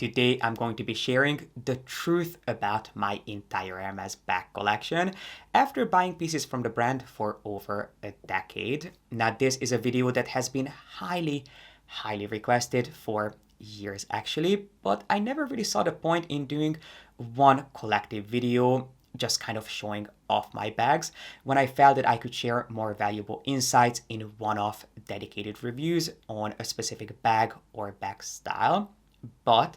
Today I'm going to be sharing the truth about my entire Hermes bag collection after buying pieces from the brand for over a decade. Now this is a video that has been highly requested for years actually, but I never really saw the point in doing one collective video just kind of showing off my bags when I felt that I could share more valuable insights in one-off dedicated reviews on a specific bag or bag style. But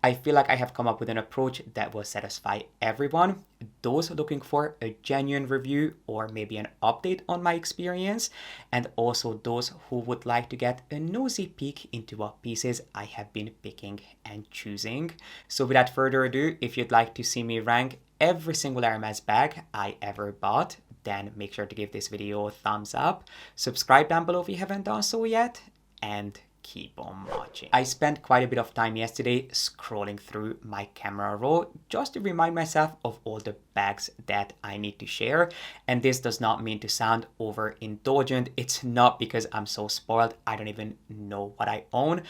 I feel like I have come up with an approach that will satisfy everyone, those looking for a genuine review or maybe an update on my experience, and also those who would like to get a nosy peek into what pieces I have been picking and choosing. So without further ado, if you'd like to see me rank every single Hermes bag I ever bought, then make sure to give this video a thumbs up, subscribe down below if you haven't done so yet, and keep on watching. I spent quite a bit of time yesterday scrolling through my camera roll just to remind myself of all the bags that I need to share. And this does not mean to sound overindulgent. It's not because I'm so spoiled I don't even know what I own,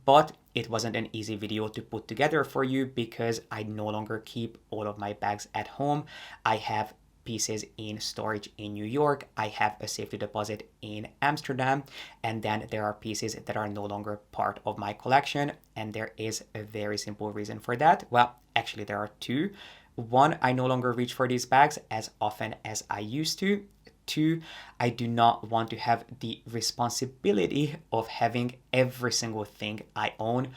but it wasn't an easy video to put together for you because I no longer keep all of my bags at home. I have pieces in storage in New York, I have a safety deposit in Amsterdam, and then there are pieces that are no longer part of my collection, and there is a very simple reason for that. Well, actually there are two. One, I no longer reach for these bags as often as I used to. Two, I do not want to have the responsibility of having every single thing I own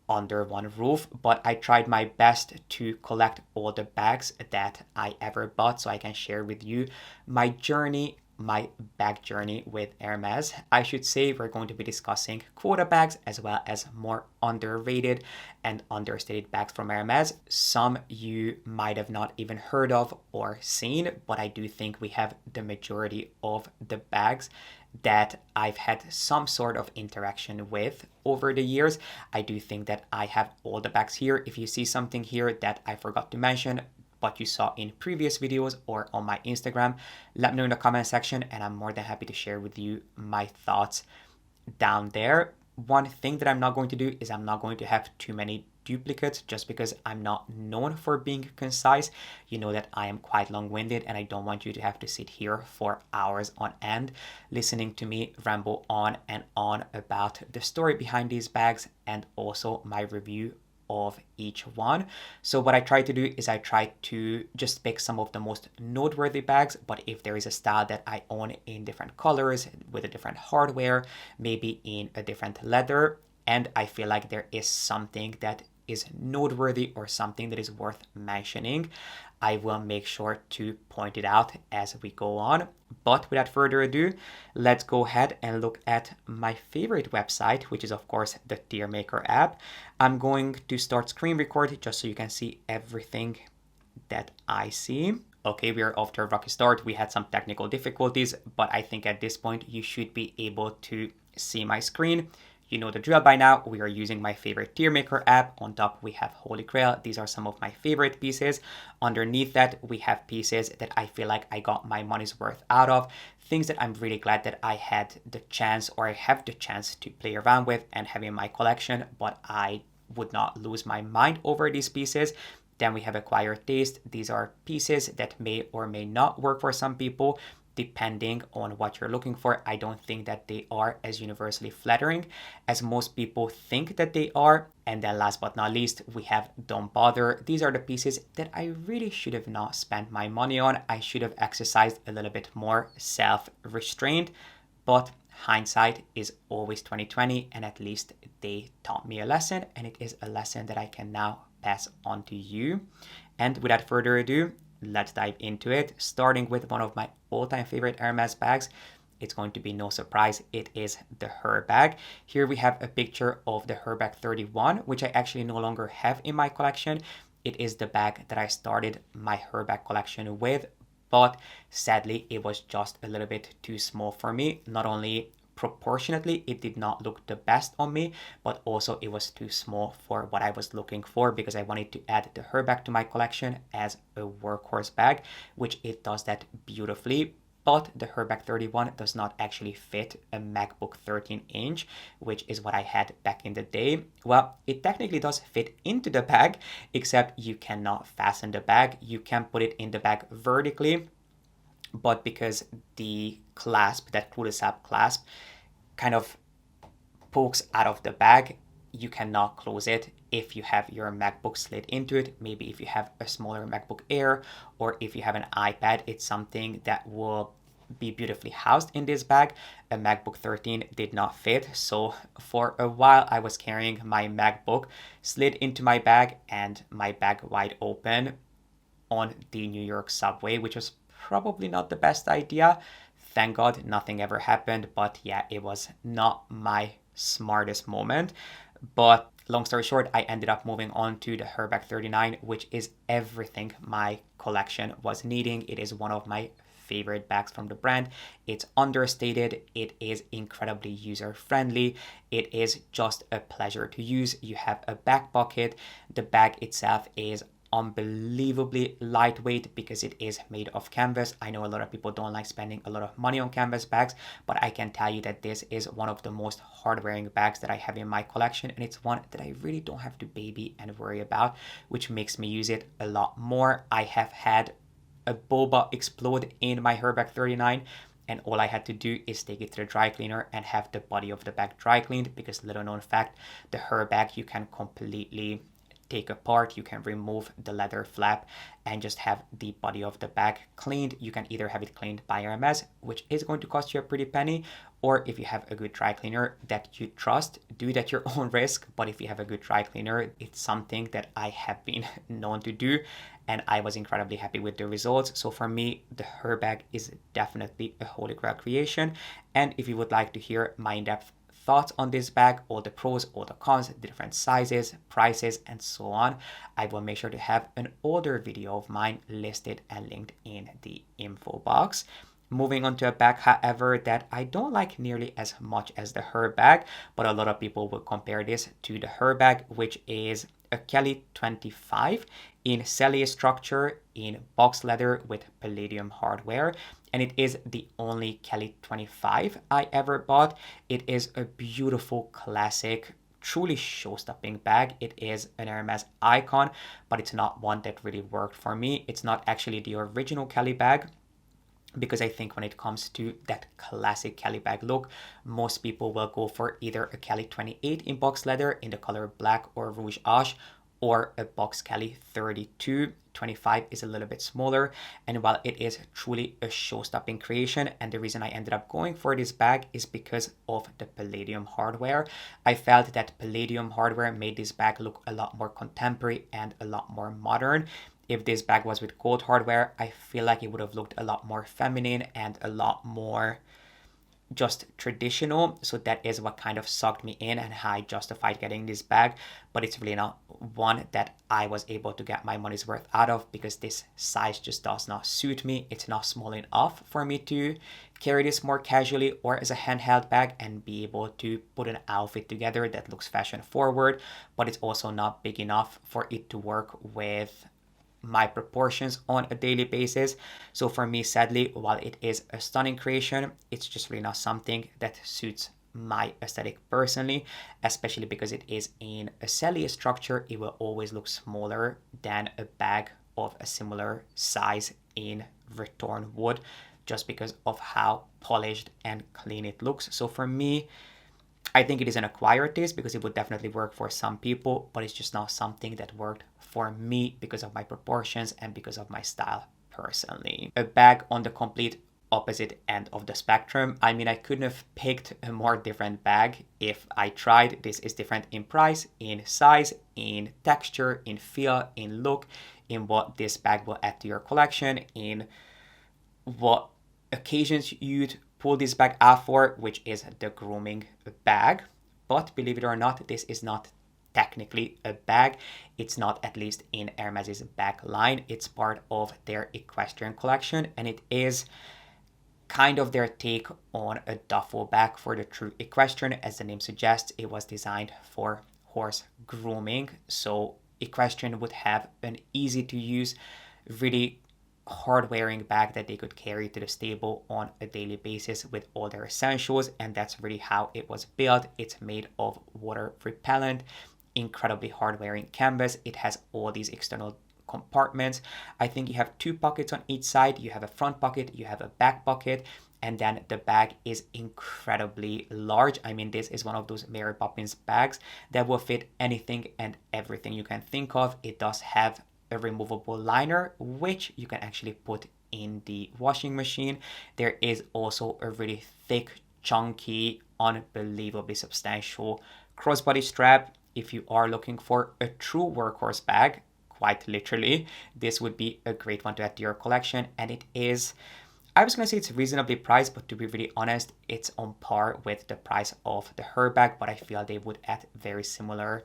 under one roof, but I tried my best to collect all the bags that I ever bought so I can share with you my journey, my bag journey with Hermes. I should say we're going to be discussing quota bags as well as more underrated and understated bags from Hermes. Some you might have not even heard of or seen, but I do think we have the majority of the bags that I've had some sort of interaction with over the years. I do think that I have all the bags here. If you see something here that I forgot to mention, but you saw in previous videos or on my Instagram, let me know in the comment section and I'm more than happy to share with you my thoughts down there. One thing that I'm not going to do is I'm not going to have too many duplicates just because I'm not known for being concise. You know that I am quite long-winded and I don't want you to have to sit here for hours on end listening to me ramble on and on about the story behind these bags and also my review of each one. So what I try to do is I try to just pick some of the most noteworthy bags, but if there is a style that I own in different colors with a different hardware, maybe in a different leather, and I feel like there is something that is noteworthy or something that is worth mentioning, I will make sure to point it out as we go on. But without further ado, let's go ahead and look at my favorite website, which is of course the Tier Maker app. I'm going to start screen record just so you can see everything that I see. Okay, we are off to a rocky start. We had some technical difficulties, but I think at this point you should be able to see my screen. You know the drill by now. We are using my favorite Tier Maker app. On top, we have Holy Grail. These are some of my favorite pieces. Underneath that, we have pieces that I feel like I got my money's worth out of. Things that I'm really glad that I had the chance or I have the chance to play around with and have in my collection, but I would not lose my mind over these pieces. Then we have Acquired Taste. These are pieces that may or may not work for some people, depending on what you're looking for. I don't think that they are as universally flattering as most people think that they are. And then last but not least, we have Don't Bother. These are the pieces that I really should have not spent my money on. I should have exercised a little bit more self-restraint, but hindsight is always 20/20, and at least they taught me a lesson, and it is a lesson that I can now pass on to you. And without further ado, let's dive into it, starting with one of my all-time favorite Hermes bags. It's going to be no surprise, it is the Her bag. Here we have a picture of the Her bag 31, which I actually no longer have in my collection. It is the bag that I started my Her bag collection with, but sadly it was just a little bit too small for me. Not only proportionately it did not look the best on me, but also it was too small for what I was looking for, because I wanted to add the Her bag to my collection as a workhorse bag, which it does that beautifully. but the Hermès 31 does not actually fit a MacBook 13-inch, which is what I had back in the day. Well, it technically does fit into the bag, except you cannot fasten the bag. You can put it in the bag vertically, but because the clasp, that cul-de-sac clasp, kind of pokes out of the bag, you cannot close it if you have your MacBook slid into it. Maybe if you have a smaller MacBook Air or if you have an iPad, it's something that will be beautifully housed in this bag. A MacBook 13 did not fit, so for a while I was carrying my MacBook slid into my bag and my bag wide open on the New York subway, which was probably not the best idea. Thank God nothing ever happened, but yeah, it was not my smartest moment. But long story short, I ended up moving on to the Hermès 39, which is everything my collection was needing. It is one of my favorite bags from the brand. It's understated. It is incredibly user friendly. It is just a pleasure to use. You have a back pocket. The bag itself is unbelievably lightweight because it is made of canvas. I know a lot of people don't like spending a lot of money on canvas bags, but I can tell you that this is one of the most hard-wearing bags that I have in my collection, and it's one that I really don't have to baby and worry about, which makes me use it a lot more. I have had a boba explode in my Hermès 39, and all I had to do is take it to the dry cleaner and have the body of the bag dry cleaned, because little known fact, the Hermès you can completely take apart. You can remove the leather flap and just have the body of the bag cleaned. You can either have it cleaned by Hermes, which is going to cost you a pretty penny, or if you have a good dry cleaner that you trust, do it at your own risk. But if you have a good dry cleaner, it's something that I have been known to do, and I was incredibly happy with the results. So for me, the Hermès is definitely a holy grail creation. And if you would like to hear my in-depth thoughts on this bag, all the pros, all the cons, the different sizes, prices, and so on, I will make sure to have an older video of mine listed and linked in the info box. Moving on to a bag, however, that I don't like nearly as much as the Hermès bag, but a lot of people will compare this to the Hermès bag, which is a Kelly 25 in cellier structure in box leather with palladium hardware. And it is the only Kelly 25 I ever bought. It is a beautiful, classic, truly show-stopping bag. It is an Hermes icon, but it's not one that really worked for me. It's not actually the original Kelly bag, because I think when it comes to that classic Kelly bag look, most people will go for either a Kelly 28 in box leather in the color black or rouge ash, or a box Kelly 32. 25 is a little bit smaller, and while it is truly a show-stopping creation, and the reason I ended up going for this bag is because of the palladium hardware. I felt that palladium hardware made this bag look a lot more contemporary and a lot more modern. If this bag was with gold hardware, I feel like it would have looked a lot more feminine and a lot more just traditional. So that is what kind of sucked me in and how I justified getting this bag. But it's really not one that I was able to get my money's worth out of, because this size just does not suit me. It's not small enough for me to carry this more casually or as a handheld bag and be able to put an outfit together that looks fashion forward, but it's also not big enough for it to work with my proportions on a daily basis. So for me, sadly, while it is a stunning creation, it's just really not something that suits my aesthetic personally, especially because it is in a cellier structure. It will always look smaller than a bag of a similar size in retorn wood, just because of how polished and clean it looks. So for me, I think it is an acquired taste, because it would definitely work for some people, but it's just not something that worked for me because of my proportions and because of my style personally. A bag on the complete opposite end of the spectrum. I mean, I couldn't have picked a more different bag if I tried. This is different in price, in size, in texture, in feel, in look, in what this bag will add to your collection, in what occasions you'd pull this bag out for, which is the grooming bag. But believe it or not, this is not technically a bag. It's not, at least in Hermes's bag line. It's part of their equestrian collection, and it is kind of their take on a duffel bag for the true equestrian. As the name suggests, it was designed for horse grooming. So equestrian would have an easy to use, really hard-wearing bag that they could carry to the stable on a daily basis with all their essentials, and that's really how it was built. It's made of water repellent, incredibly hard-wearing canvas. It has all these external compartments. I think you have 2 pockets on each side. You have a front pocket, you have a back pocket, and then the bag is incredibly large. I mean, this is one of those Mary Poppins bags that will fit anything and everything you can think of. It does have a removable liner, which you can actually put in the washing machine. There is also a really thick, chunky, unbelievably substantial crossbody strap. If you are looking for a true workhorse bag, quite literally, this would be a great one to add to your collection. And it is, I was going to say it's reasonably priced, but to be really honest, it's on par with the price of the Her bag, but I feel they would add very similar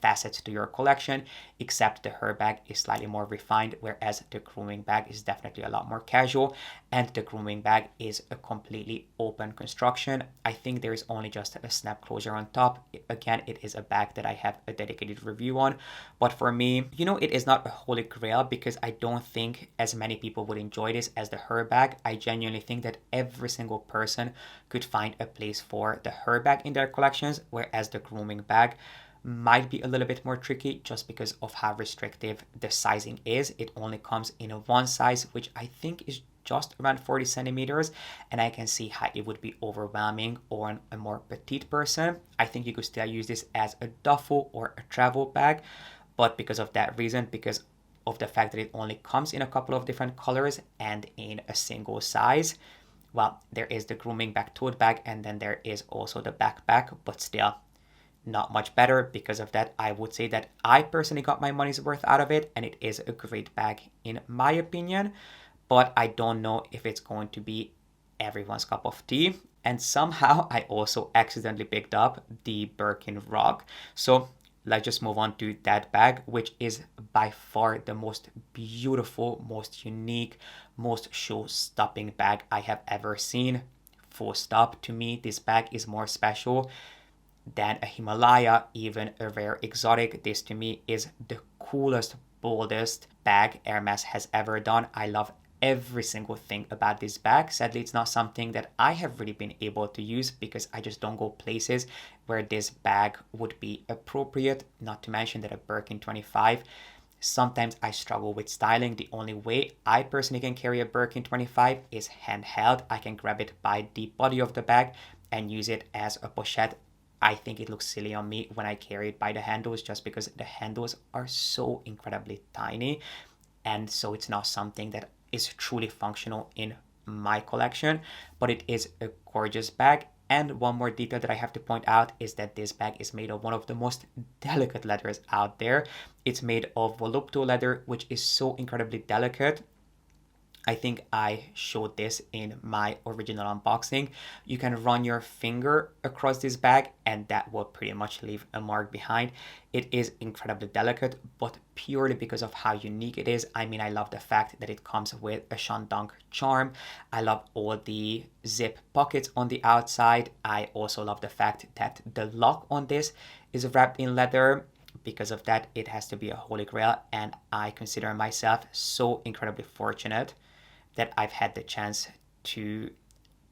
facets to your collection, except the Her bag is slightly more refined, whereas the grooming bag is definitely a lot more casual, and the grooming bag is a completely open construction. I think there is only just a snap closure on top. Again, it is a bag that I have a dedicated review on, but for me, you know, it is not a holy grail because I don't think as many people would enjoy this as the Her bag. I genuinely think that every single person could find a place for the Her bag in their collections, whereas the grooming bag might be a little bit more tricky just because of how restrictive the sizing is. It only comes in a one size, which I think is just around 40 centimeters, and I can see how it would be overwhelming on a more petite person. I think you could still use this as a duffel or a travel bag, but because of that reason, because of the fact that it only comes in a couple of different colors and in a single size, well, there is the grooming bag tote bag, and then there is also the backpack, but still not much better. Because of that, I would say that I personally got my money's worth out of it, and it is a great bag in my opinion, but I don't know if it's going to be everyone's cup of tea. And somehow I also accidentally picked up the Birkin rug. So let's just move on to that bag, which is by far the most beautiful, most unique, most show-stopping bag I have ever seen. Full stop. To me, this bag is more special than a Himalaya, even a rare exotic. This to me is the coolest, boldest bag Hermes has ever done. I love every single thing about this bag. Sadly, it's not something that I have really been able to use because I just don't go places where this bag would be appropriate. Not to mention that a Birkin 25, sometimes I struggle with styling. The only way I personally can carry a Birkin 25 is handheld. I can grab it by the body of the bag and use it as a pochette. I think it looks silly on me when I carry it by the handles just because the handles are so incredibly tiny, and so it's not something that is truly functional in my collection, but it is a gorgeous bag. And one more detail that I have to point out is that this bag is made of one of the most delicate leathers out there. It's made of volupto leather, which is so incredibly delicate. I think I showed this in my original unboxing. You can run your finger across this bag and that will pretty much leave a mark behind. It is incredibly delicate, but purely because of how unique it is. I mean, I love the fact that it comes with a shandong charm. I love all the zip pockets on the outside. I also love the fact that the lock on this is wrapped in leather. Because of that, it has to be a holy grail, and I consider myself so incredibly fortunate that I've had the chance to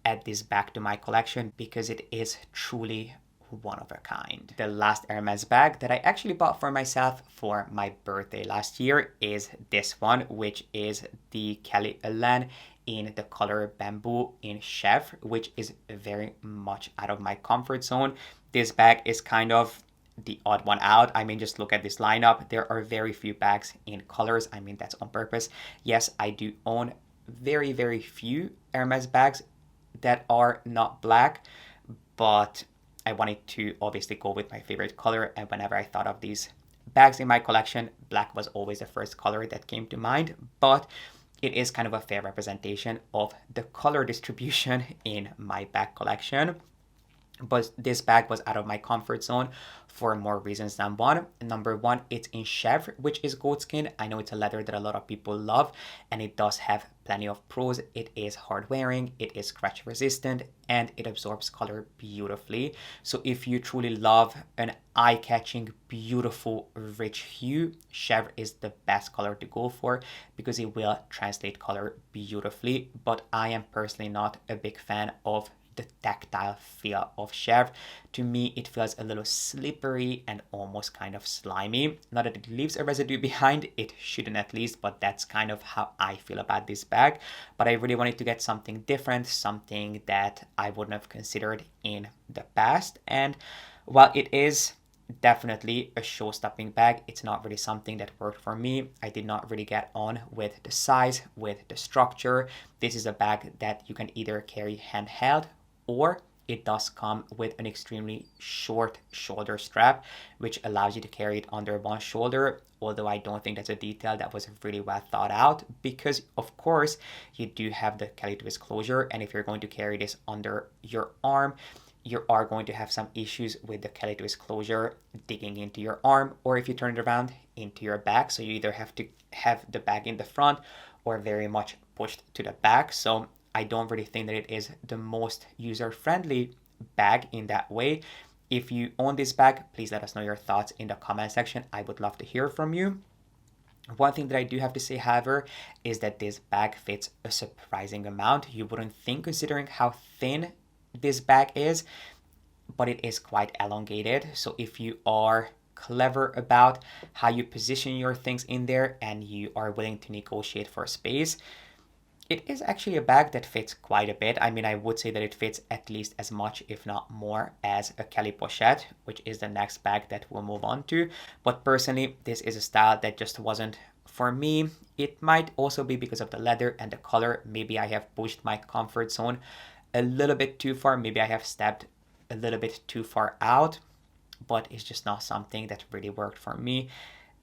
add this back to my collection because it is truly one of a kind. The last Hermes bag that I actually bought for myself for my birthday last year is this one, which is the Kelly Elan in the color bamboo in chef, which is very much out of my comfort zone. This bag is kind of the odd one out. I mean, just look at this lineup. There are very few bags in colors. I mean, that's on purpose. Yes, I do own very, very few Hermes bags that are not black, but I wanted to obviously go with my favorite color, and whenever I thought of these bags in my collection, black was always the first color that came to mind. But it is kind of a fair representation of the color distribution in my bag collection. But this bag was out of my comfort zone for more reasons than one. Number one, it's in chèvre, which is goat skin. I know it's a leather that a lot of people love, and it does have plenty of pros. It is hard wearing, it is scratch resistant, and it absorbs color beautifully. So if you truly love an eye-catching, beautiful, rich hue, chèvre is the best color to go for because it will translate color beautifully. But I am personally not a big fan of the tactile feel of chèvre. To me, it feels a little slippery and almost kind of slimy. Not that it leaves a residue behind, it shouldn't at least, but that's kind of how I feel about this bag. But I really wanted to get something different, something that I wouldn't have considered in the past. And while it is definitely a show-stopping bag, it's not really something that worked for me. I did not really get on with the size, with the structure. This is a bag that you can either carry handheld, or it does come with an extremely short shoulder strap, which allows you to carry it under one shoulder. Although I don't think that's a detail that was really well thought out, because of course you do have the Kelly twist closure, and if you're going to carry this under your arm, you are going to have some issues with the Kelly twist closure digging into your arm, or if you turn it around, into your back. So you either have to have the bag in the front or very much pushed to the back. So I don't really think that it is the most user-friendly bag in that way. If you own this bag, please let us know your thoughts in the comment section. I would love to hear from you. One thing that I do have to say, however, is that this bag fits a surprising amount. You wouldn't think considering how thin this bag is, but it is quite elongated. So if you are clever about how you position your things in there and you are willing to negotiate for space, it is actually a bag that fits quite a bit. I mean, I would say that it fits at least as much, if not more, as a Kelly pochette, which is the next bag that we'll move on to. But personally, this is a style that just wasn't for me. It might also be because of the leather and the color. Maybe I have pushed my comfort zone a little bit too far. Maybe I have stepped a little bit too far out, but it's just not something that really worked for me.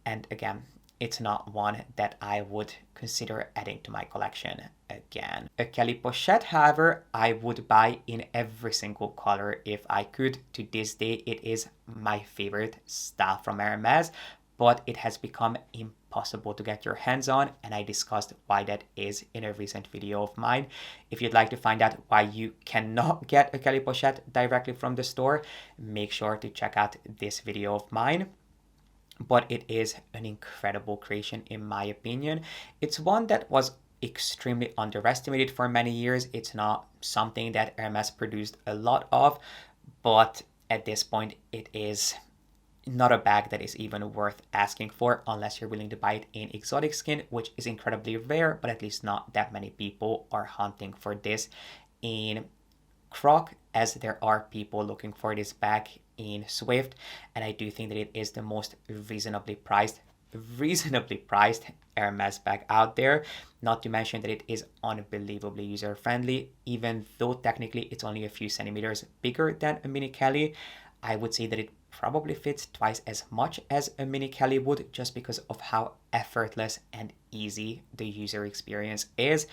And again, it's not one that I would consider adding to my collection again. A Kelly pochette, however, I would buy in every single color if I could. To this day, it is my favorite style from Hermes, but it has become impossible to get your hands on, and I discussed why that is in a recent video of mine. If you'd like to find out why you cannot get a Kelly pochette directly from the store, make sure to check out this video of mine. But it is an incredible creation in my opinion. It's one that was extremely underestimated for many years. It's not something that Hermes produced a lot of, but at this point it is not a bag that is even worth asking for unless you're willing to buy it in exotic skin, which is incredibly rare, but at least not that many people are hunting for this in croc, as there are people looking for this bag in Swift, and I do think that it is the most reasonably priced Hermes bag out there. Not to mention that it is unbelievably user friendly, even though technically it's only a few centimeters bigger than a mini Kelly. I would say that it probably fits twice as much as a mini Kelly would, just because of how effortless and easy the user experience is.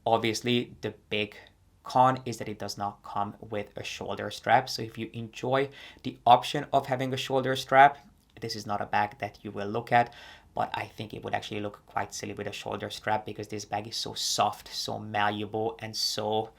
Obviously, the big con is that it does not come with a shoulder strap. So if you enjoy the option of having a shoulder strap, this is not a bag that you will look at. But I think it would actually look quite silly with a shoulder strap, because this bag is so soft, so malleable, and so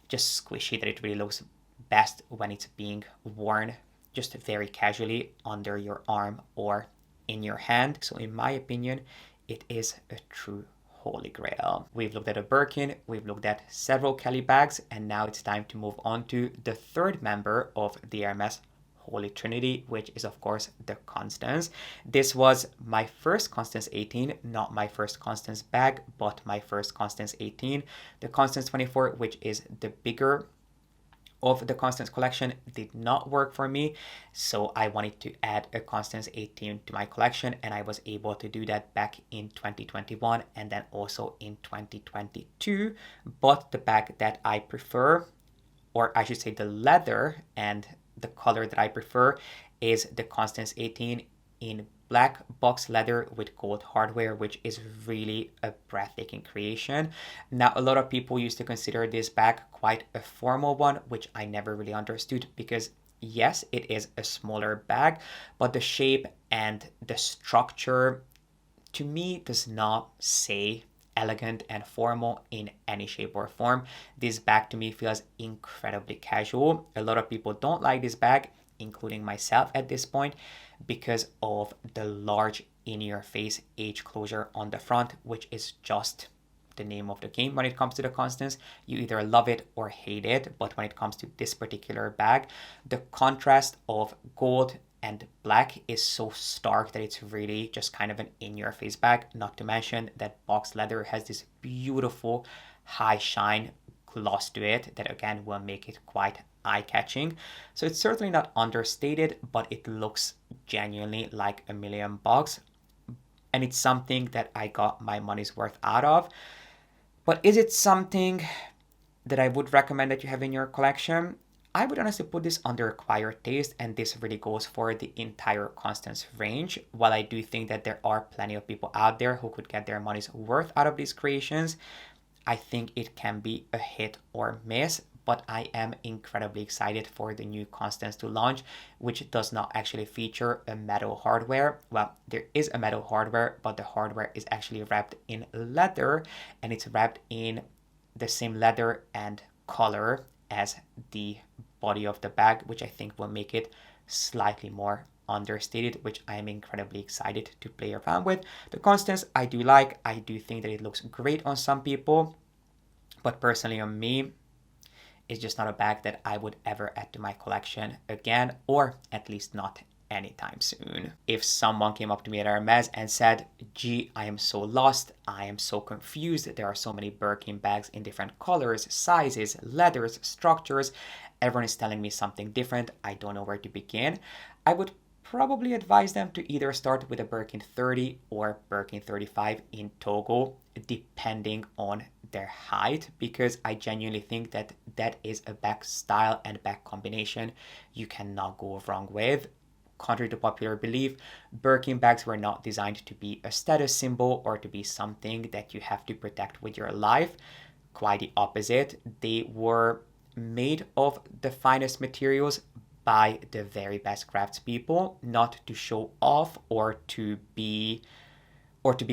just squishy that it really looks best when it's being worn just very casually under your arm or in your hand. So in my opinion, it is a true holy grail. We've looked at a Birkin, we've looked at several Kelly bags, and now it's time to move on to the third member of the Hermes Holy Trinity, which is of course the Constance. This was my first Constance 18, not my first Constance bag, but my first Constance 18. The Constance 24, which is the bigger of the Constance collection, did not work for me, so I wanted to add a Constance 18 to my collection, and I was able to do that back in 2021 and then also in 2022. But the bag that I prefer, or I should say the leather and the color that I prefer, is the Constance 18 in black box leather with gold hardware, which is really a breathtaking creation. Now, a lot of people used to consider this bag quite a formal one, which I never really understood, because yes, it is a smaller bag, but the shape and the structure to me does not say elegant and formal in any shape or form. This bag to me feels incredibly casual. A lot of people don't like this bag, including myself at this point, because of the large in-your-face age closure on the front, which is just the name of the game when it comes to the Constance. You either love it or hate it, but when it comes to this particular bag, the contrast of gold and black is so stark that it's really just kind of an in-your-face bag. Not to mention that box leather has this beautiful high shine gloss to it that again will make it quite eye-catching. So it's certainly not understated, but it looks genuinely like $1,000,000, and it's something that I got my money's worth out of. But is it something that I would recommend that you have in your collection? I would honestly put this under acquired taste, and this really goes for the entire Constance range. While I do think that there are plenty of people out there who could get their money's worth out of these creations, I think it can be a hit or miss. But I am incredibly excited for the new Constance to launch, which does not actually feature a metal hardware. Well, there is a metal hardware, but the hardware is actually wrapped in leather, and it's wrapped in the same leather and color as the body of the bag, which I think will make it slightly more understated, which I am incredibly excited to play around with. The Constance I do like. I do think that it looks great on some people, but personally on me, it's just not a bag that I would ever add to my collection again, or at least not anytime soon. If someone came up to me at Hermes and said, "Gee, I am so lost, I am so confused, there are so many Birkin bags in different colors, sizes, leathers, structures, everyone is telling me something different, I don't know where to begin," I would probably advise them to either start with a Birkin 30 or Birkin 35 in Togo, depending on their height, because I genuinely think that that is a bag style and bag combination you cannot go wrong with. Contrary to popular belief, Birkin bags were not designed to be a status symbol or to be something that you have to protect with your life. Quite the opposite. They were made of the finest materials by the very best craftspeople, not to show off or to be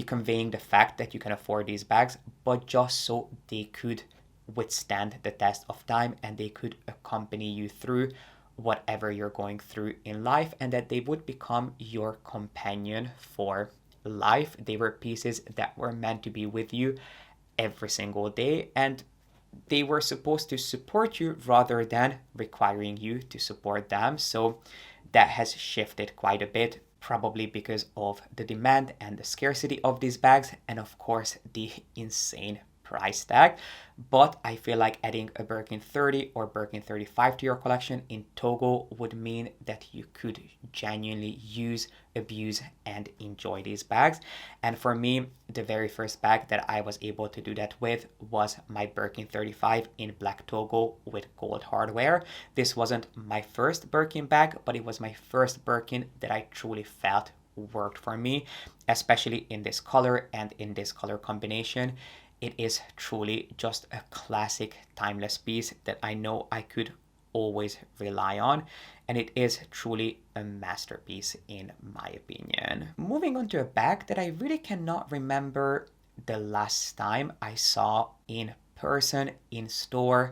conveying the fact that you can afford these bags, but just so they could withstand the test of time and they could accompany you through whatever you're going through in life, and that they would become your companion for life. They were pieces that were meant to be with you every single day, and they were supposed to support you rather than requiring you to support them. So that has shifted quite a bit, probably because of the demand and the scarcity of these bags, and of course the insane price tag. But I feel like adding a Birkin 30 or Birkin 35 to your collection in Togo would mean that you could genuinely use, abuse, and enjoy these bags. And for me, the very first bag that I was able to do that with was my Birkin 35 in black Togo with gold hardware. This wasn't my first Birkin bag, but it was my first Birkin that I truly felt worked for me, especially in this color and in this color combination. It is truly just a classic, timeless piece that I know I could always rely on, and it is truly a masterpiece in my opinion. Moving on to a bag that I really cannot remember the last time I saw in person, in store,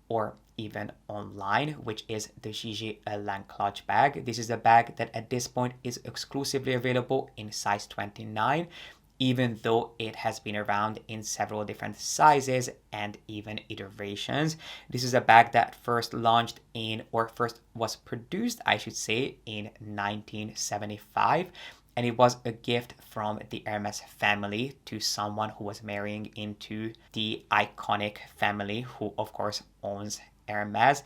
or even online, which is the G.P.S clutch bag. This is a bag that at this point is exclusively available in size 29, even though it has been around in several different sizes and even iterations. This is a bag that first launched in, or first was produced, I should say, in 1975. And it was a gift from the Hermes family to someone who was marrying into the iconic family who, of course, owns Hermes.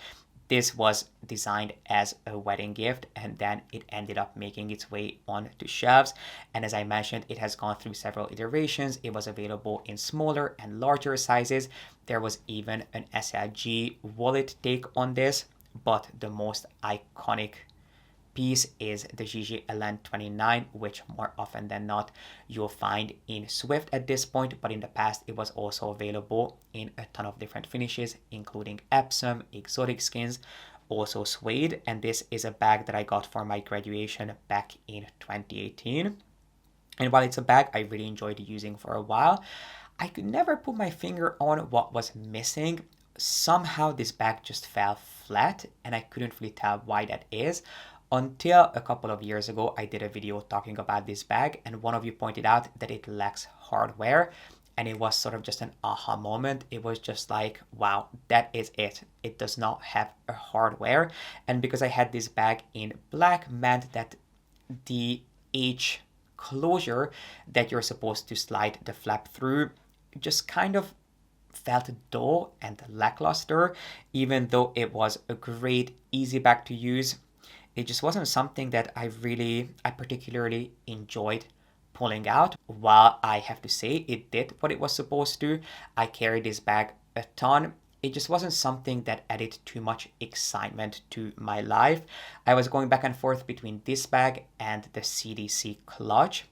This was designed as a wedding gift, and then it ended up making its way onto shelves. And as I mentioned, it has gone through several iterations. It was available in smaller and larger sizes. There was even an SLG wallet take on this, but the most iconic piece is the G.P.S 29, which more often than not you'll find in Swift at this point, but in the past it was also available in a ton of different finishes, including Epsom, exotic skins, also suede, and this is a bag that I got for my graduation back in 2018. And while it's a bag I really enjoyed using for a while, I could never put my finger on what was missing. Somehow this bag just fell flat and I couldn't really tell why that is until a couple of years ago I did a video talking about this bag, and one of you pointed out that it lacks hardware, and it was sort of just an aha moment. It was just like, wow, that is it. It does not have a hardware. And because I had this bag in black meant that the H closure that you're supposed to slide the flap through just kind of felt dull and lackluster. Even though it was a great easy bag to use, it just wasn't something that I particularly enjoyed pulling out. While I have to say it did what it was supposed to, I carried this bag a ton. It just wasn't something that added too much excitement to my life. I was going back and forth between this bag and the CDC clutch,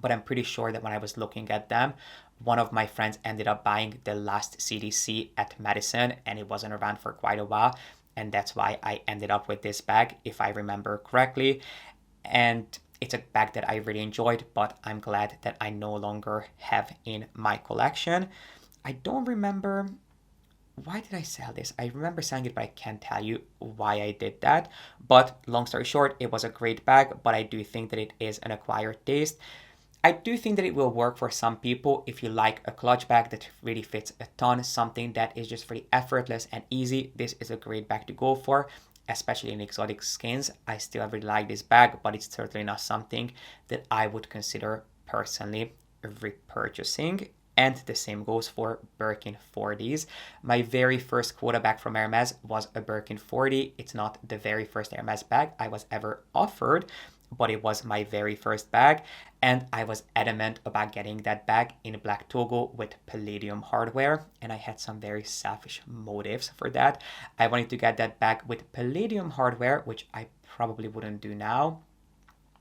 but I'm pretty sure that when I was looking at them, one of my friends ended up buying the last CDC at Madison, and it wasn't around for quite a while, and that's why I ended up with this bag, if I remember correctly. And it's a bag that I really enjoyed, but I'm glad that I no longer have in my collection. I don't remember, why did I sell this? I remember selling it, but I can't tell you why I did that. But long story short, it was a great bag, but I do think that it is an acquired taste. I do think that it will work for some people if you like a clutch bag that really fits a ton, something that is just really effortless and easy. This is a great bag to go for, especially in exotic skins. I still really like this bag, but it's certainly not something that I would consider personally repurchasing. And the same goes for Birkin 40s. My very first quota bag from Hermes was a Birkin 40. It's not the very first Hermes bag I was ever offered, but it was my very first bag, and I was adamant about getting that bag in black Togo with palladium hardware, and I had some very selfish motives for that. I wanted to get that bag with palladium hardware, which I probably wouldn't do now,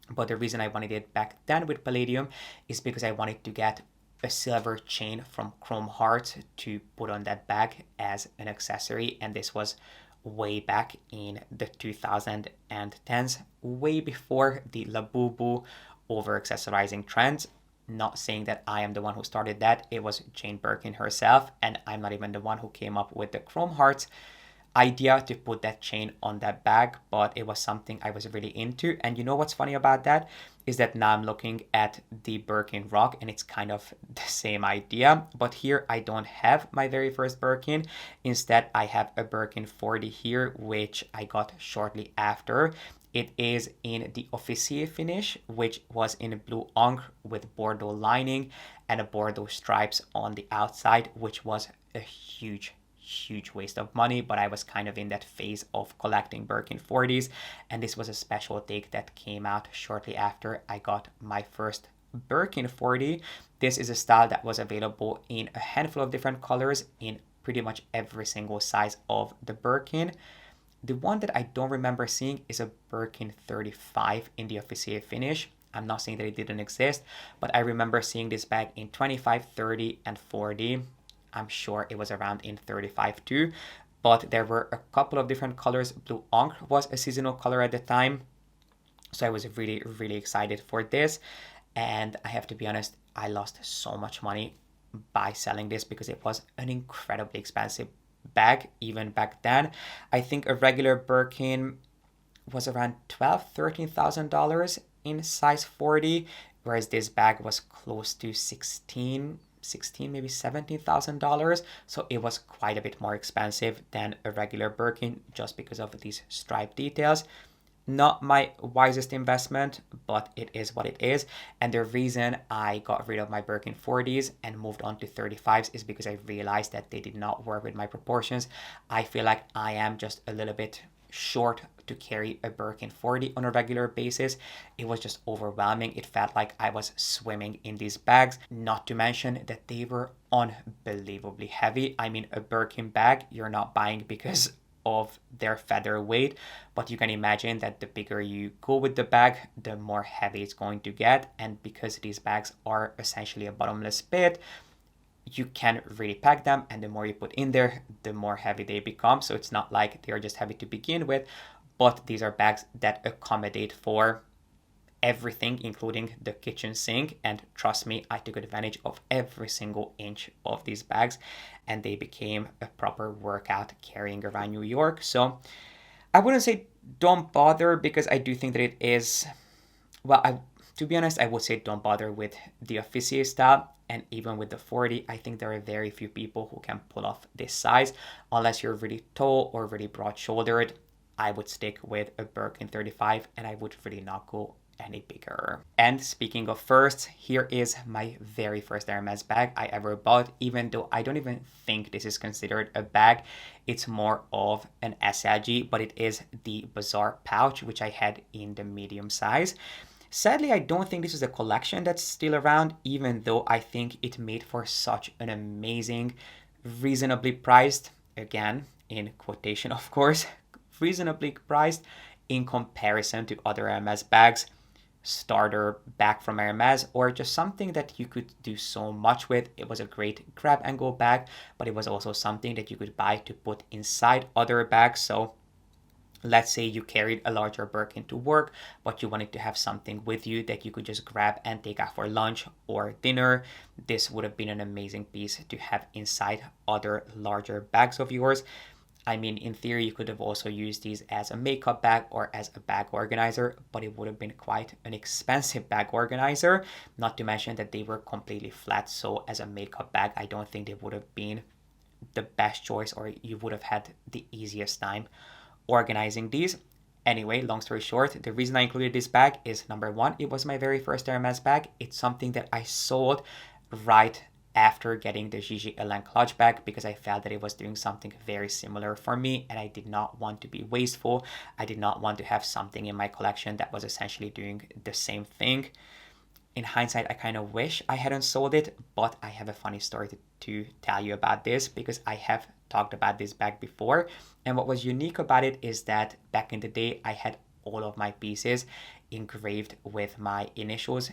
but the reason I wanted it back then with palladium is because I wanted to get a silver chain from Chrome Hearts to put on that bag as an accessory, and this was way back in the 2010s, way before the Labubu over accessorizing trends. Not saying that I am the one who started that, it was Jane Birkin herself, and I'm not even the one who came up with the Chrome Hearts idea to put that chain on that bag, but it was something I was really into. And you know what's funny about that is that now I'm looking at the Birkin Rock and it's kind of the same idea, but here I don't have my very first Birkin. Instead, I have a Birkin 40 here, which I got shortly after. It is in the officier finish, which was in blue encre with Bordeaux lining and a Bordeaux stripes on the outside, which was a huge waste of money, but I was kind of in that phase of collecting Birkin 40s, and this was a special take that came out shortly after I got my first Birkin 40. This is a style that was available in a handful of different colors in pretty much every single size of the Birkin. The one that I don't remember seeing is a Birkin 35 in the officier finish. I'm not saying that it didn't exist, but I remember seeing this bag in 25, 30, and 40. I'm sure it was around in 35 too, but there were a couple of different colors. Blue encre was a seasonal color at the time, so I was really excited for this. And I have to be honest, I lost so much money by selling this because it was an incredibly expensive bag even back then. I think a regular Birkin was around $12,000-$13,000 in size 40, whereas this bag was close to 16, maybe $17,000. So it was quite a bit more expensive than a regular Birkin just because of these stripe details. Not my wisest investment, but it is what it is. And the reason I got rid of my Birkin 40s and moved on to 35s is because I realized that they did not work with my proportions. I feel like I am just a little bit short to carry a Birkin 40 on a regular basis. It was just overwhelming. It felt like I was swimming in these bags, not to mention that they were unbelievably heavy. I mean, a Birkin bag you're not buying because of their feather weight, but you can imagine that the bigger you go with the bag, the more heavy it's going to get. And because these bags are essentially a bottomless pit, you can really pack them, and the more you put in there, the more heavy they become. So it's not like they are just heavy to begin with, but these are bags that accommodate for everything, including the kitchen sink. And trust me, I took advantage of every single inch of these bags, and they became a proper workout carrying around New York. So I wouldn't say don't bother, because I do think that it is, well, to be honest, I would say don't bother with the officier style. And even with the 40, I think there are very few people who can pull off this size, unless you're really tall or really broad-shouldered. I would stick with a Birkin 35, and I would really not go any bigger. And speaking of firsts, here is my very first Hermes bag I ever bought, even though I don't even think this is considered a bag. It's more of an SLG, but it is the Bazaar pouch, which I had in the medium size. Sadly, I don't think this is a collection that's still around, even though I think it made for such an amazing, reasonably priced, again, in quotation of course, reasonably priced in comparison to other Hermes bags, starter bag from Hermes, or just something that you could do so much with. It was a great grab and go bag, but it was also something that you could buy to put inside other bags. So let's say you carried a larger Birkin to work, but you wanted to have something with you that you could just grab and take out for lunch or dinner. This would have been an amazing piece to have inside other larger bags of yours. I mean, in theory, you could have also used these as a makeup bag or as a bag organizer, but it would have been quite an expensive bag organizer, not to mention that they were completely flat. So as a makeup bag, I don't think they would have been the best choice, or you would have had the easiest time organizing these. Anyway, long story short, the reason I included this bag is, number one, it was my very first Hermes bag. It's something that I sold right after getting the Gigi Ellen clutch bag, because I felt that it was doing something very similar for me, and I did not want to be wasteful. I did not want to have something in my collection that was essentially doing the same thing. In hindsight, I kind of wish I hadn't sold it, but I have a funny story to tell you about this, because I have talked about this bag before. And what was unique about it is that back in the day, I had all of my pieces engraved with my initials,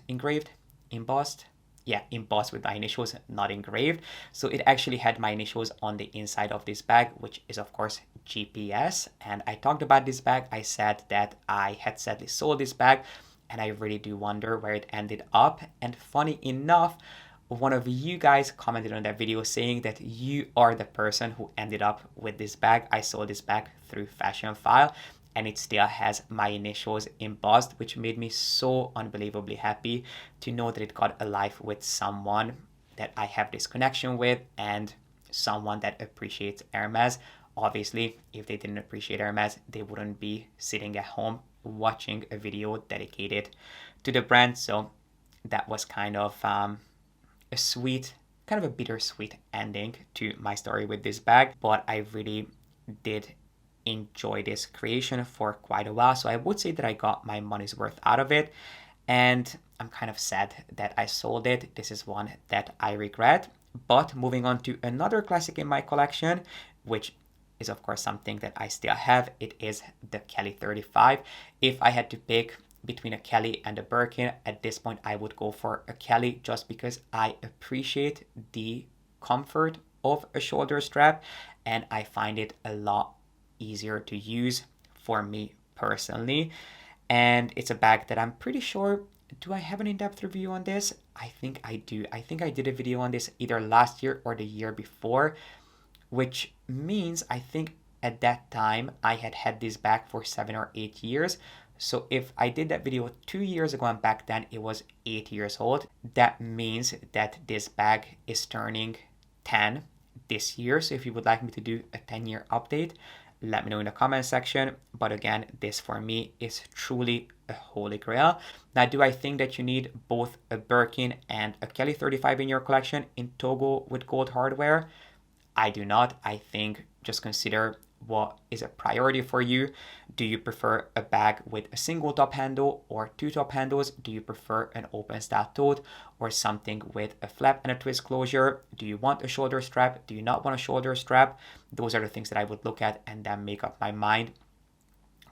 embossed with my initials, not engraved. So it actually had my initials on the inside of this bag, which is of course G.P.S. And I talked about this bag. I said that I had sadly sold this bag, and I really do wonder where it ended up. And funny enough, one of you guys commented on that video saying that you are the person who ended up with this bag. I sold this bag through Fashion File, and it still has my initials embossed, which made me so unbelievably happy to know that it got a life with someone that I have this connection with, and someone that appreciates Hermes. Obviously, if they didn't appreciate Hermes, they wouldn't be sitting at home watching a video dedicated to the brand. So that was kind of a sweet, kind of a bittersweet ending to my story with this bag, but I really did enjoy this creation for quite a while. So I would say that I got my money's worth out of it, and I'm kind of sad that I sold it. This is one that I regret. But moving on to another classic in my collection, which is of course something that I still have, it is the Kelly 35. If I had to pick between a Kelly and a Birkin, at this point I would go for a Kelly, just because I appreciate the comfort of a shoulder strap, and I find it a lot easier to use for me personally. And it's a bag that I'm pretty sure, do I have an in-depth review on this? I think I do. I think I did a video on this either last year or the year before, which means I think at that time I had had this bag for 7 or 8 years. So if I did that video 2 years ago and back then it was 8 years old, that means that this bag is turning 10 this year. So if you would like me to do a 10-year update, let me know in the comment section. But again, this for me is truly a holy grail. Now, do I think that you need both a Birkin and a Kelly 35 in your collection in Togo with gold hardware? I do not. I think just consider what is a priority for you. Do you prefer a bag with a single top handle or 2 top handles? Do you prefer an open style tote or something with a flap and a twist closure? Do you want a shoulder strap? Do you not want a shoulder strap? Those are the things that I would look at and then make up my mind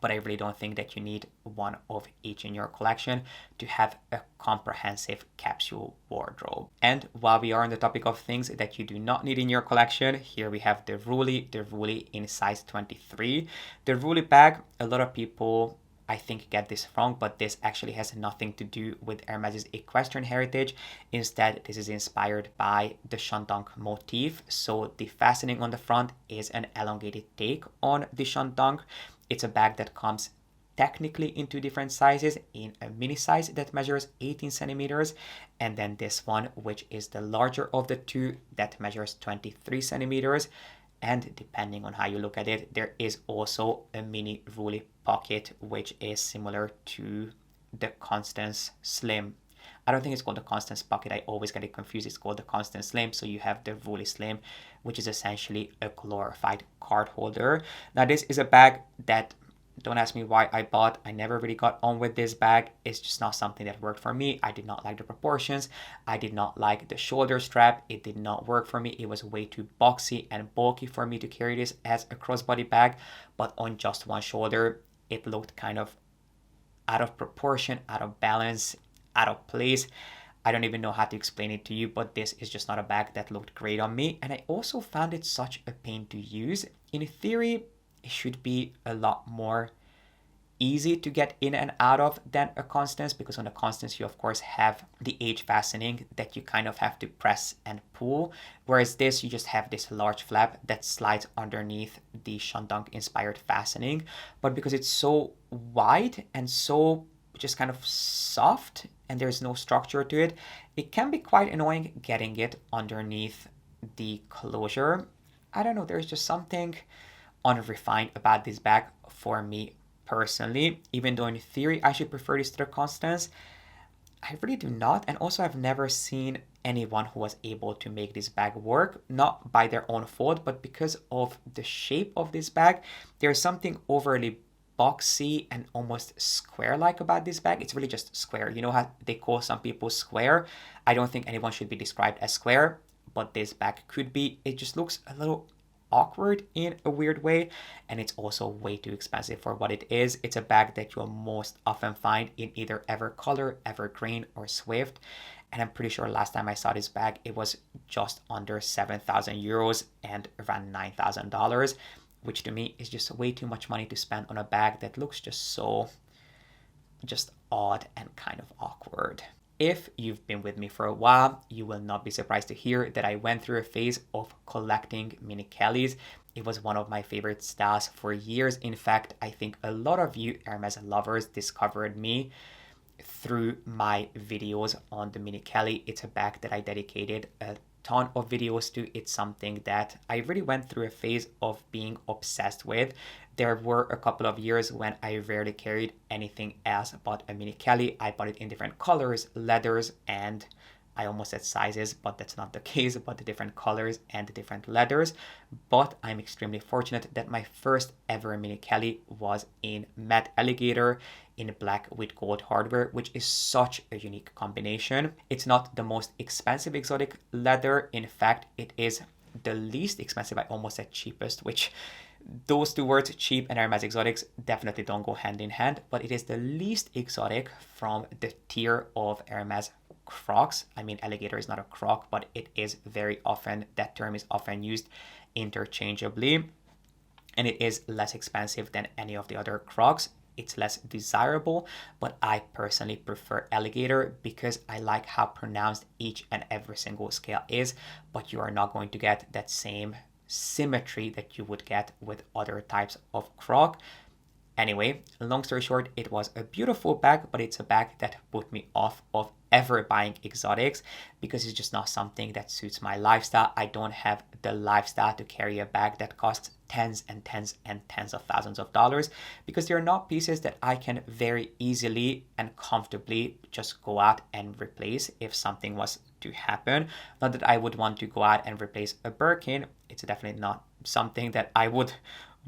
but I really don't think that you need one of each in your collection to have a comprehensive capsule wardrobe. And while we are on the topic of things that you do not need in your collection, here we have the Ruli in size 23. The Ruli bag, a lot of people I think get this wrong, but this actually has nothing to do with Hermès' equestrian heritage. Instead, this is inspired by the Shandong motif. So the fastening on the front is an elongated take on the Shandong. It's a bag that comes technically in two different sizes, in a mini size that measures 18 centimeters, and then this one, which is the larger of the two, that measures 23 centimeters. And depending on how you look at it, there is also a mini Ruli pocket, which is similar to the Constance Slim. I don't think it's called the Constance pocket. I always get it confused. It's called the Constance Slim. So you have the Ruli Slim, which is essentially a glorified card holder. Now, this is a bag that, don't ask me why I bought. I never really got on with this bag. It's just not something that worked for me. I did not like the proportions. I did not like the shoulder strap. It did not work for me. It was way too boxy and bulky for me to carry this as a crossbody bag. But on just one shoulder, it looked kind of out of proportion, out of balance, out of place. I don't even know how to explain it to you, but this is just not a bag that looked great on me. And I also found it such a pain to use. In theory, it should be a lot more easy to get in and out of than a Constance, because on a Constance you of course have the H fastening that you kind of have to press and pull, whereas this, you just have this large flap that slides underneath the Shandong inspired fastening. But because it's so wide and so just kind of soft and there's no structure to it, it can be quite annoying getting it underneath the closure. I don't know, there's just something unrefined about this bag for me personally. Even though in theory I should prefer this to the Constance, I really do not. And also, I've never seen anyone who was able to make this bag work, not by their own fault, but because of the shape of this bag. There's something overly boxy and almost square-like about this bag. It's really just square. You know how they call some people square? I don't think anyone should be described as square, but this bag could be. It just looks a little awkward in a weird way, and it's also way too expensive for what it is. It's a bag that you'll most often find in either Evercolor, Evergreen, or Swift, and I'm pretty sure last time I saw this bag it was just under 7,000 euros and around $9,000, which to me is just way too much money to spend on a bag that looks just so odd and kind of awkward. If you've been with me for a while, you will not be surprised to hear that I went through a phase of collecting mini Kellys. It was one of my favorite styles for years. In fact, I think a lot of you Hermes lovers discovered me through my videos on the mini Kelly. It's a bag that I dedicated a ton of videos to. It's something that I really went through a phase of being obsessed with. There were a couple of years when I rarely carried anything else but a mini Kelly. I bought it in different colors, leathers, and I almost said sizes, but that's not the case, but the different colors and the different leathers. But I'm extremely fortunate that my first ever mini Kelly was in matte alligator in black with gold hardware, which is such a unique combination. It's not the most expensive exotic leather. In fact, it is the least expensive. I almost said cheapest, which those two words, cheap and Hermes exotics, definitely don't go hand in hand, but it is the least exotic from the tier of Hermes crocs. I mean, alligator is not a croc, but it is very often, that term is often used interchangeably, and it is less expensive than any of the other crocs. It's less desirable, but I personally prefer alligator because I like how pronounced each and every single scale is, but you are not going to get that same symmetry that you would get with other types of croc. Anyway, long story short, it was a beautiful bag, but it's a bag that put me off of ever buying exotics because it's just not something that suits my lifestyle. I don't have the lifestyle to carry a bag that costs tens and tens and tens of thousands of dollars, because they're not pieces that I can very easily and comfortably just go out and replace if something was to happen. Not that I would want to go out and replace a Birkin. It's definitely not something that I would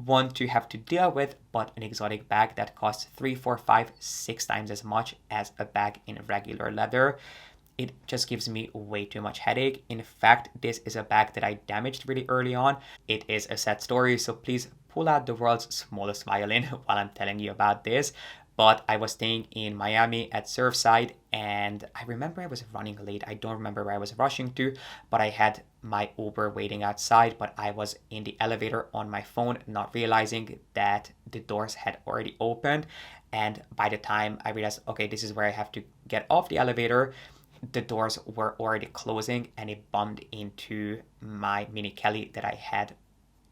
want to have to deal with, but an exotic bag that costs 3, 4, 5, 6 times as much as a bag in regular leather, it just gives me way too much headache. In fact, this is a bag that I damaged really early on. It is a sad story, so please pull out the world's smallest violin while I'm telling you about this. But I was staying in Miami at Surfside, and I remember I was running late. I don't remember where I was rushing to, but I had my Uber waiting outside, but I was in the elevator on my phone, not realizing that the doors had already opened. And by the time I realized, okay, this is where I have to get off the elevator, the doors were already closing, and it bumped into my mini Kelly that I had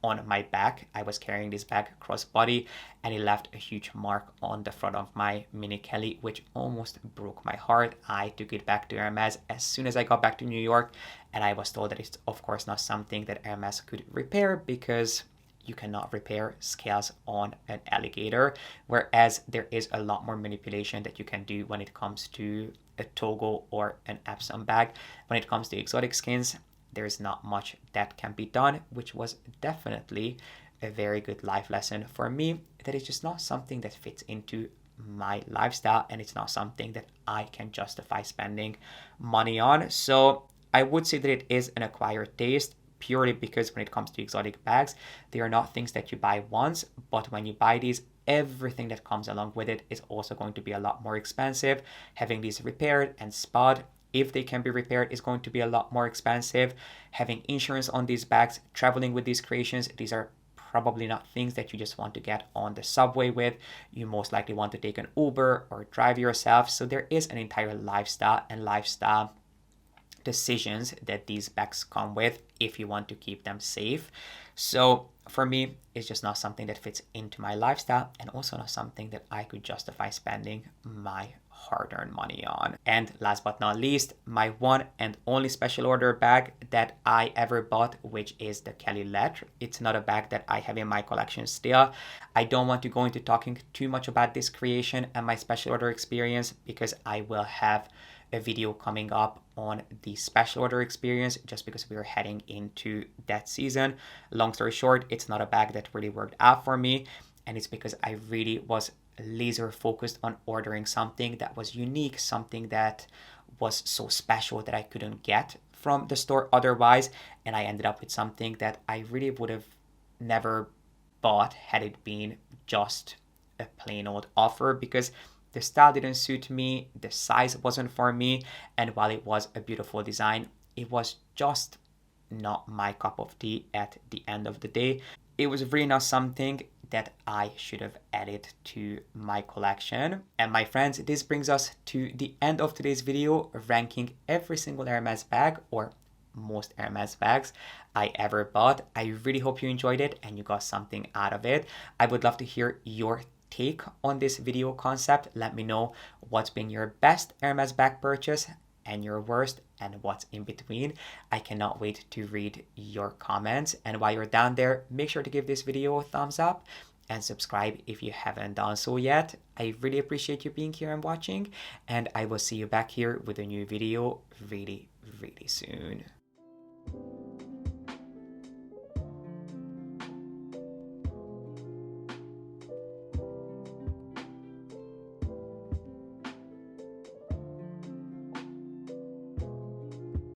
on my back. I was carrying this bag crossbody, and it left a huge mark on the front of my mini Kelly, which almost broke my heart. I took it back to Hermes as soon as I got back to New York, and I was told that it's of course not something that Hermes could repair because you cannot repair scales on an alligator, whereas there is a lot more manipulation that you can do when it comes to a Togo or an Epsom bag. When it comes to exotic skins, there's not much that can be done, which was definitely a very good life lesson for me, that it's just not something that fits into my lifestyle, and it's not something that I can justify spending money on. So I would say that it is an acquired taste, purely because when it comes to exotic bags, they are not things that you buy once, but when you buy these, everything that comes along with it is also going to be a lot more expensive. Having these repaired and spod, if they can be repaired, is going to be a lot more expensive. Having insurance on these bags, traveling with these creations, these are probably not things that you just want to get on the subway with. You most likely want to take an Uber or drive yourself. So there is an entire lifestyle decisions that these bags come with if you want to keep them safe. So for me, it's just not something that fits into my lifestyle, and also not something that I could justify spending my hard-earned money on. And last but not least, my one and only special order bag that I ever bought, which is the Kelly Lettre. It's not a bag that I have in my collection still. I don't want to go into talking too much about this creation and my special order experience, because I will have a video coming up on the special order experience, just because we are heading into that season. Long story short, it's not a bag that really worked out for me, and it's because I really was laser focused on ordering something that was unique, something that was so special that I couldn't get from the store otherwise, and I ended up with something that I really would have never bought had it been just a plain old offer, because the style didn't suit me, the size wasn't for me, and while it was a beautiful design, it was just not my cup of tea at the end of the day. It was really not something that I should have added to my collection. And my friends, this brings us to the end of today's video, ranking every single Hermes bag, or most Hermes bags I ever bought. I really hope you enjoyed it and you got something out of it. I would love to hear your take on this video concept. Let me know what's been your best Hermes bag purchase and your worst, and what's in between. I cannot wait to read your comments. And while you're down there, make sure to give this video a thumbs up and subscribe if you haven't done so yet. I really appreciate you being here and watching, and I will see you back here with a new video really, really soon.